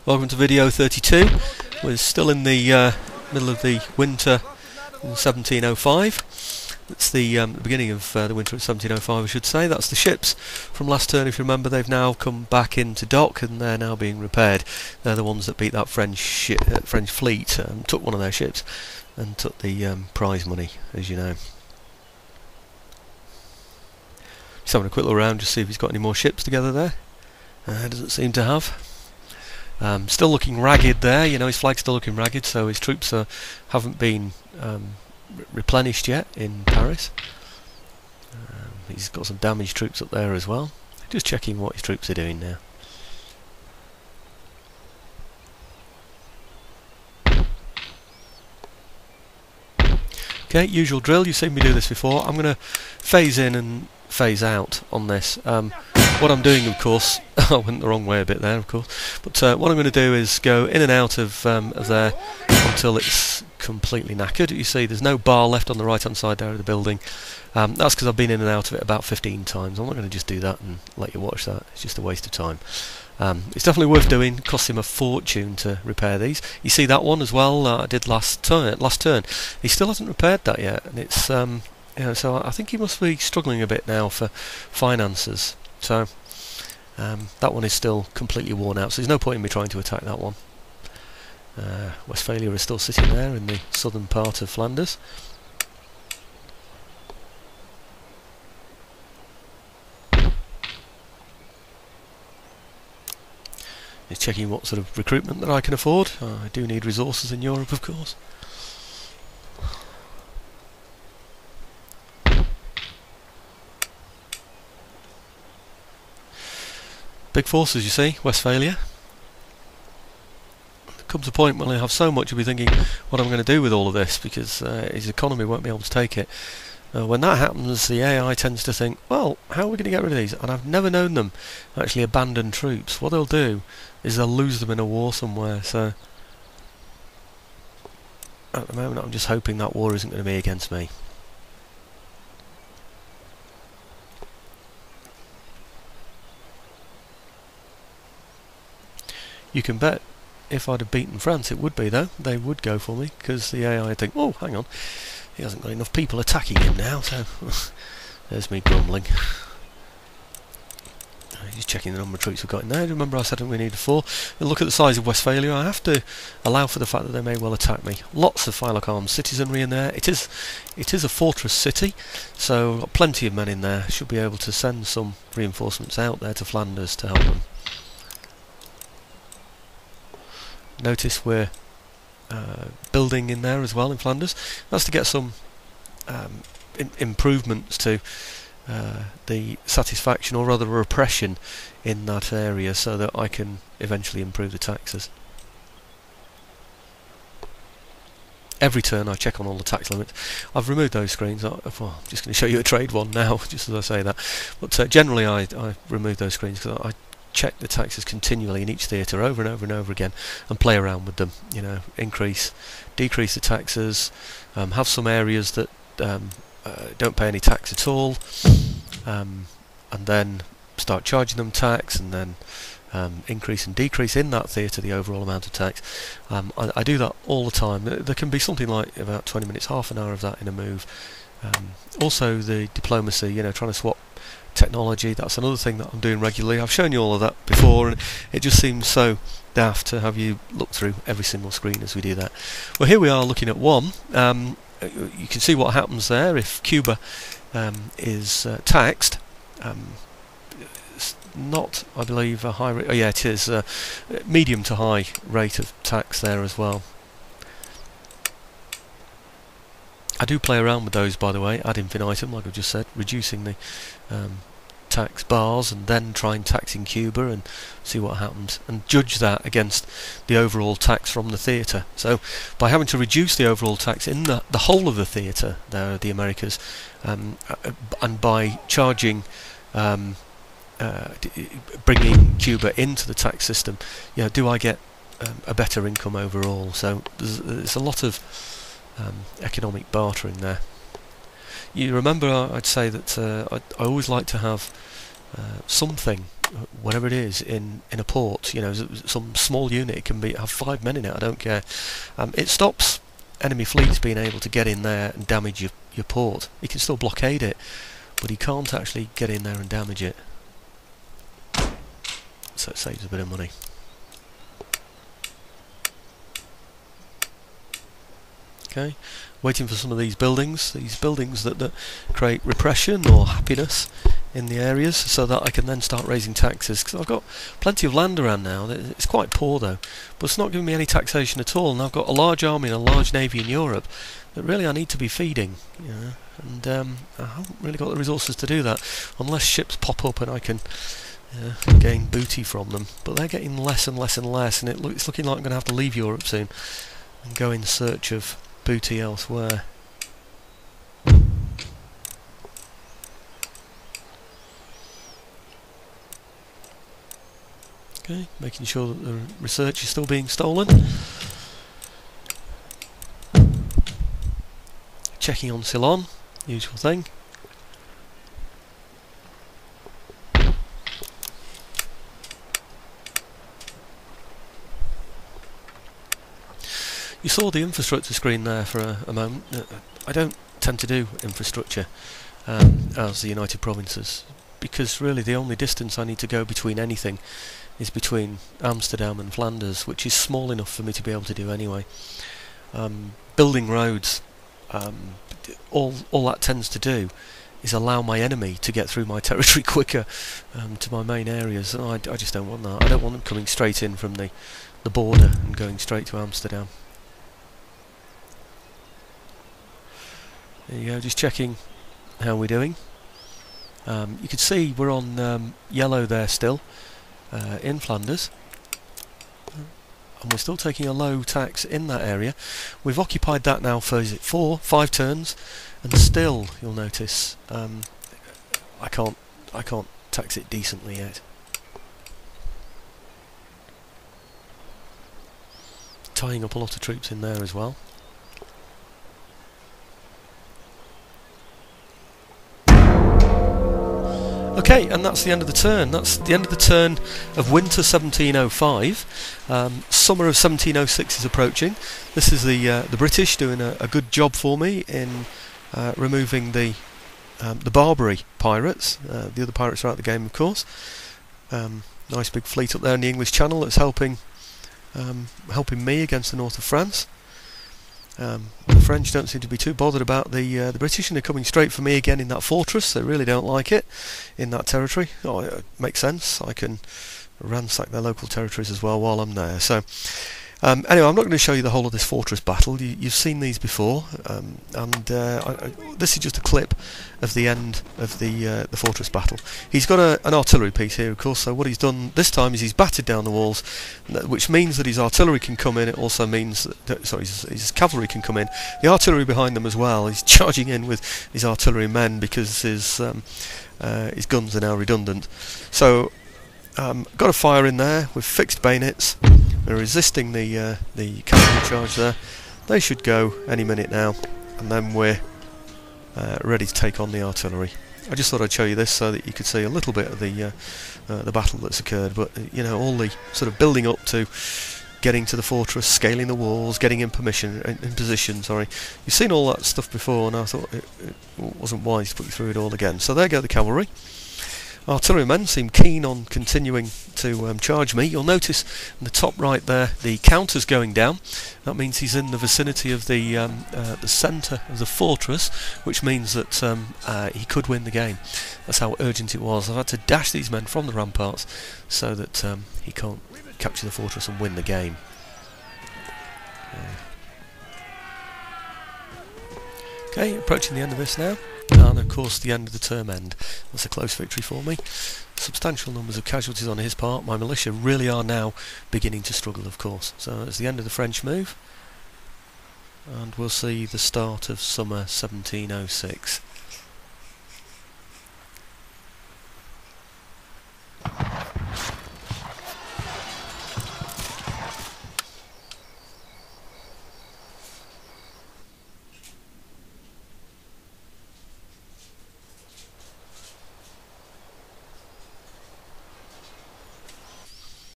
Welcome to video 32. We're still in the middle of the winter in 1705. It's the beginning of the winter of 1705, I should say. That's the ships from last turn. If you remember, they've now come back into dock and they're now being repaired. They're the ones that beat that French fleet, took one of their ships and took the prize money, as you know. Just having a quick look around, just see if he's got any more ships together there. Doesn't seem to have. Still looking ragged there, you know, his flag's still looking ragged, so his troops haven't been replenished yet in Paris. He's got some damaged troops up there as well. Just checking what his troops are doing now. Okay, usual drill, you've seen me do this before. I'm going to phase in and phase out on this. What I'm doing, of course, I went the wrong way a bit there, of course, but what I'm going to do is go in and out of there until it's completely knackered. You see there's no bar left on the right hand side there of the building. That's because I've been in and out of it about 15 times. I'm not going to just do that and let you watch that. It's just a waste of time. It's definitely worth doing. It costs him a fortune to repair these. You see that one as well, I did last turn. He still hasn't repaired that yet, and it's you know, so I think he must be struggling a bit now for finances. So that one is still completely worn out, so there's no point in me trying to attack that one. Westphalia is still sitting there in the southern part of Flanders. Just checking what sort of recruitment that I can afford. I do need resources in Europe, of course. Big forces, you see, Westphalia. There comes a point when I have so much, you'll be thinking what I'm going to do with all of this, because his economy won't be able to take it. When that happens, the AI tends to think, well, how are we going to get rid of these? And I've never known them actually abandon troops. What they'll do is they'll lose them in a war somewhere. So at the moment I'm just hoping that war isn't going to be against me. You can bet if I'd have beaten France, it would be though. They would go for me, because the AI would think, oh, hang on, he hasn't got enough people attacking him now, so there's me grumbling. Just checking the number of troops we've got in there. Remember I said we needed 4. Look at the size of Westphalia. I have to allow for the fact that they may well attack me. Lots of Phylock armed citizenry in there. It is a fortress city, so I've got plenty of men in there. Should be able to send some reinforcements out there to Flanders to help them. Notice we're building in there as well in Flanders. That's to get some improvements to the satisfaction, or rather repression, in that area, so that I can eventually improve the taxes. Every turn I check on all the tax limits. I've removed those screens. Well, I'm just going to show you a trade one now, just as I say that. But generally I remove those screens because I check the taxes continually in each theatre over and over and over again and play around with them, you know, increase, decrease the taxes, have some areas that don't pay any tax at all, and then start charging them tax, and then increase and decrease in that theatre the overall amount of tax. I do that all the time. There can be something like about 20 minutes, half an hour of that in a move. Also the diplomacy, you know, trying to swap technology, that's another thing that I'm doing regularly. I've shown you all of that before, and it just seems so daft to have you look through every single screen as we do that. Well, here we are looking at one. You can see what happens there if Cuba is taxed. It's not, I believe, a high rate. Oh yeah, it is medium to high rate of tax there as well. I do play around with those, by the way, ad infinitum, like I've just said, reducing the tax bars and then trying taxing Cuba and see what happens, and judge that against the overall tax from the theatre. So by having to reduce the overall tax in the whole of the theatre, there, the Americas, and by charging, bringing Cuba into the tax system, you know, do I get a better income overall? So there's a lot of economic bartering there. You remember I'd say that I always like to have something whatever it is in a port. You know, some small unit, it can have 5 men in it, I don't care. It stops enemy fleets being able to get in there and damage your port. He can still blockade it, but he can't actually get in there and damage it. So it saves a bit of money. Okay, waiting for some of these buildings that create repression or happiness in the areas, so that I can then start raising taxes, because I've got plenty of land around now. It's quite poor though, but it's not giving me any taxation at all, and I've got a large army and a large navy in Europe that really I need to be feeding, you know, and I haven't really got the resources to do that, unless ships pop up and I can gain booty from them, but they're getting less and less and less, and it's looking like I'm going to have to leave Europe soon and go in search of booty elsewhere. Okay, making sure that the research is still being stolen. Checking on Ceylon, usual thing. You saw the infrastructure screen there for a moment. I don't tend to do infrastructure as the United Provinces, because really the only distance I need to go between anything is between Amsterdam and Flanders, which is small enough for me to be able to do anyway. Building roads, all that tends to do is allow my enemy to get through my territory quicker to my main areas, and I just don't want that. I don't want them coming straight in from the border and going straight to Amsterdam. There you go, just checking how we're doing. You can see we're on yellow there still in Flanders, and we're still taking a low tax in that area. We've occupied that now for, is it 5 turns, and still you'll notice I can't tax it decently yet. Tying up a lot of troops in there as well. Okay, and that's the end of the turn. That's the end of the turn of winter 1705. Summer of 1706 is approaching. This is the British doing a good job for me in removing the Barbary pirates. The other pirates are out of the game, of course. Nice big fleet up there in the English Channel that's helping me against the north of France. The French don't seem to be too bothered about the British, and they're coming straight for me again in that fortress. They really don't like it in that territory. Oh, it makes sense. I can ransack their local territories as well while I'm there. So anyway, I'm not going to show you the whole of this fortress battle. You've seen these before, and this is just a clip of the end of the fortress battle. He's got an artillery piece here, of course, so what he's done this time is he's battered down the walls, which means that his artillery can come in. It also means that, sorry, his cavalry can come in. The artillery behind them as well. He's charging in with his artillery men because his guns are now redundant. So got a fire in there with fixed bayonets. We're resisting the cavalry charge there. They should go any minute now, and then we're ready to take on the artillery. I just thought I'd show you this so that you could see a little bit of the battle that's occurred. But you know, all the sort of building up to getting to the fortress, scaling the walls, getting in position. Sorry, you've seen all that stuff before, and I thought it wasn't wise to put you through it all again. So there go the cavalry. Artillerymen seem keen on continuing to charge me. You'll notice in the top right there the counter's going down. That means he's in the vicinity of the centre of the fortress, which means that he could win the game. That's how urgent it was. I've had to dash these men from the ramparts so that he can't capture the fortress and win the game. Okay, approaching the end of this now. And of course the end of the term end. That's a close victory for me. Substantial numbers of casualties on his part. My militia really are now beginning to struggle, of course. So it's the end of the French move, and we'll see the start of summer 1706.